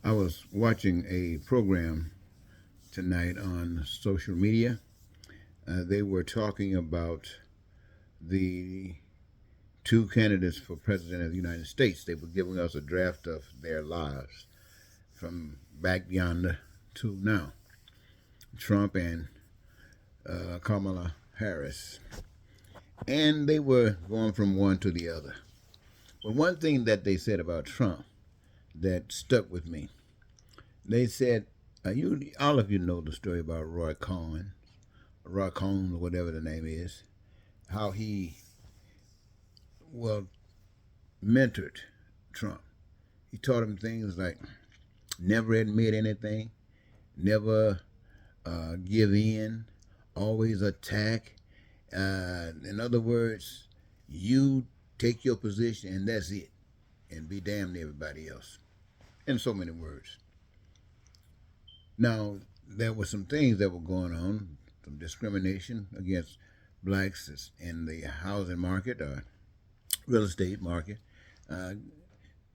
I was watching a program tonight on social media. They were talking about the two candidates for president of the United States. They were giving us a draft of their lives from back yonder to now, Trump and Kamala Harris. And they were going from one to the other. But one thing that they said about Trump that stuck with me, they said, all of you know the story about Roy Cohn, or whatever the name is, how he, well, mentored Trump. He taught him things like never admit anything, never give in, always attack. In other words, you take your position and that's it, and be damned to everybody else. In so many words. Now, there were some things that were going on, some discrimination against blacks in the housing market or real estate market uh,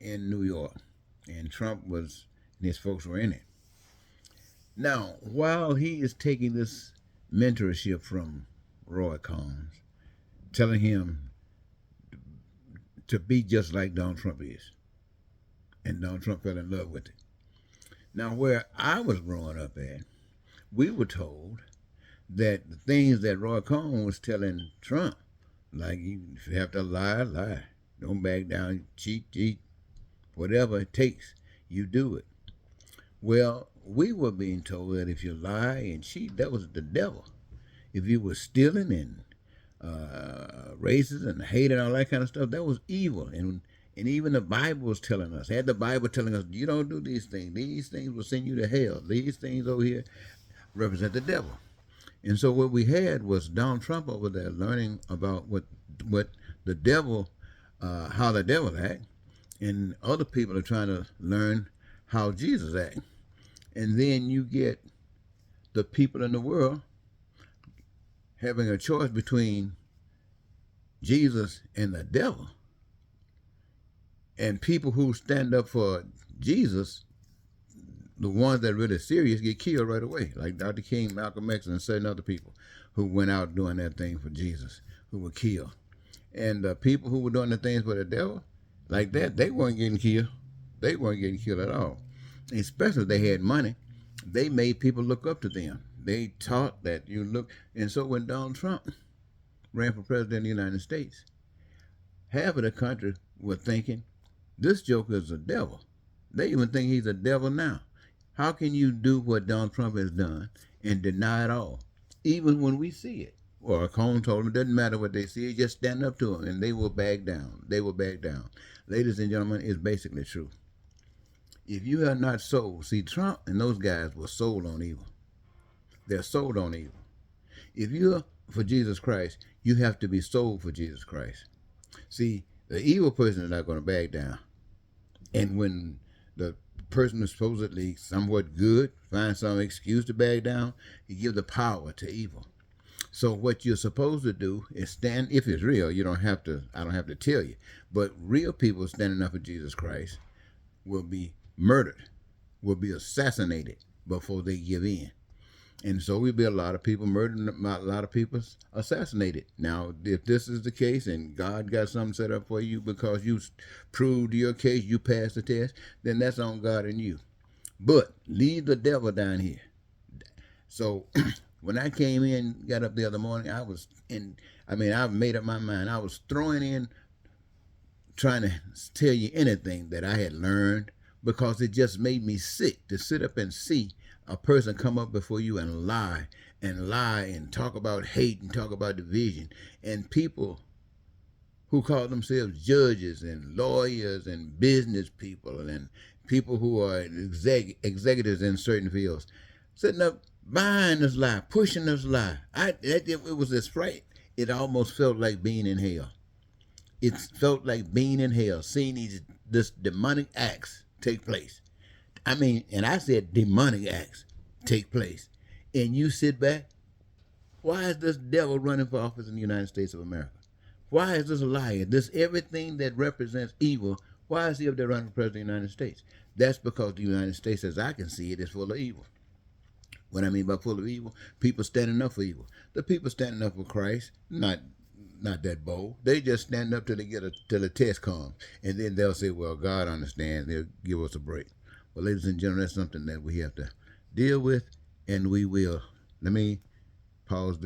in New York. And Trump and his folks were in it. Now, while he is taking this mentorship from Roy Combs, telling him to be just like Donald Trump is, and Donald Trump fell in love with it. Now, where I was growing up at, we were told that the things that Roy Cohn was telling Trump, like if you have to lie, lie. Don't back down, cheat, whatever it takes, you do it. Well, we were being told that if you lie and cheat, that was the devil. If you were stealing and racist and hate and all that kind of stuff, that was evil. And even the Bible was telling us, had the Bible telling us, you don't do these things. These things will send you to hell. These things over here represent the devil. And so what we had was Donald Trump over there learning about what the devil, how the devil act, and other people are trying to learn how Jesus act. And then you get the people in the world having a choice between Jesus and the devil. And people who stand up for Jesus, the ones that are really serious, get killed right away, like Dr. King, Malcolm X, and certain other people who went out doing that thing for Jesus, who were killed. And the people who were doing the things for the devil, like that, they weren't getting killed. They weren't getting killed at all. Especially if they had money, they made people look up to them. They taught that you look. And so when Donald Trump ran for president of the United States, half of the country were thinking, this joker is a devil. They even think he's a devil now. How can you do what Donald Trump has done and deny it all, even when we see it? Well, Cohn told them it doesn't matter what they see, just stand up to them, and they will back down. They will back down. Ladies and gentlemen, it's basically true. If you are not sold, see, Trump and those guys were sold on evil. They're sold on evil. If you're for Jesus Christ, you have to be sold for Jesus Christ. See, the evil person is not going to back down. And when the person who's supposedly somewhat good finds some excuse to back down, you give the power to evil. So what you're supposed to do is stand. If it's real, you don't have to. I don't have to tell you. But real people standing up for Jesus Christ will be murdered, will be assassinated before they give in. And so we'll be a lot of people murdered, a lot of people assassinated. Now, if this is the case and God got something set up for you because you proved your case, you passed the test, then that's on God and you. But leave the devil down here. So when I came in, got up the other morning, I've made up my mind. I was throwing in, trying to tell you anything that I had learned because it just made me sick to sit up and see a person come up before you and lie and talk about hate and talk about division. And people who call themselves judges and lawyers and business people and people who are executives in certain fields, sitting up buying this lie, pushing this lie. It was this fright. It almost felt like being in hell. It felt like being in hell, seeing this demonic acts take place. And I said demonic acts take place. And you sit back, why is this devil running for office in the United States of America? Why is this liar? This everything that represents evil, why is he up there running for president of the United States? That's because the United States, as I can see it, is full of evil. What I mean by full of evil, people standing up for evil. The people standing up for Christ, not that bold. They just stand up till they get till the test comes, and then they'll say, "Well, God understands. They'll give us a break." Well, ladies and gentlemen, that's something that we have to deal with, and we will. Let me pause.